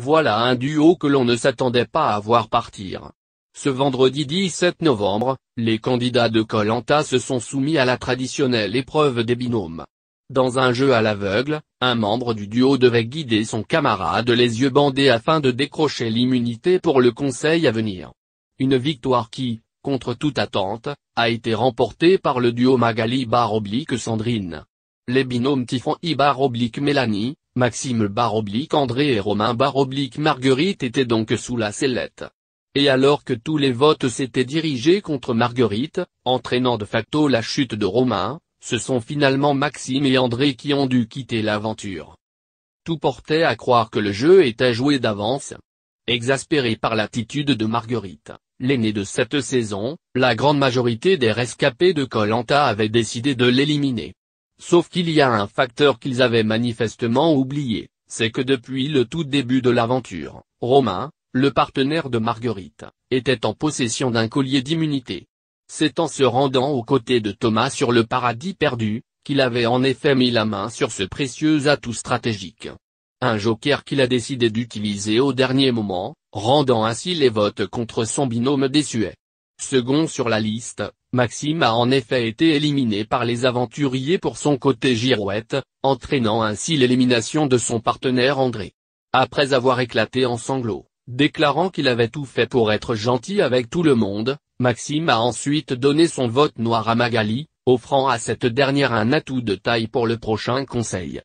Voilà un duo que l'on ne s'attendait pas à voir partir. Ce vendredi 17 novembre, les candidats de Koh-Lanta se sont soumis à la traditionnelle épreuve des binômes. Dans un jeu à l'aveugle, un membre du duo devait guider son camarade les yeux bandés afin de décrocher l'immunité pour le conseil à venir. Une victoire qui, contre toute attente, a été remportée par le duo Magali /Sandrine. Les binômes Tiffany /Mélanie, Maxime /André et Romain /Marguerite étaient donc sous la sellette. Et alors que tous les votes s'étaient dirigés contre Marguerite, entraînant de facto la chute de Romain, ce sont finalement Maxime et André qui ont dû quitter l'aventure. Tout portait à croire que le jeu était joué d'avance. Exaspéré par l'attitude de Marguerite, l'aînée de cette saison, la grande majorité des rescapés de Koh-Lanta avaient décidé de l'éliminer. Sauf qu'il y a un facteur qu'ils avaient manifestement oublié, c'est que depuis le tout début de l'aventure, Romain, le partenaire de Marguerite, était en possession d'un collier d'immunité. C'est en se rendant aux côtés de Thomas sur le paradis perdu, qu'il avait en effet mis la main sur ce précieux atout stratégique. Un joker qu'il a décidé d'utiliser au dernier moment, rendant ainsi les votes contre son binôme désuet. Second sur la liste, Maxime a en effet été éliminé par les aventuriers pour son côté girouette, entraînant ainsi l'élimination de son partenaire André. Après avoir éclaté en sanglots, déclarant qu'il avait tout fait pour être gentil avec tout le monde, Maxime a ensuite donné son vote noir à Magali, offrant à cette dernière un atout de taille pour le prochain conseil.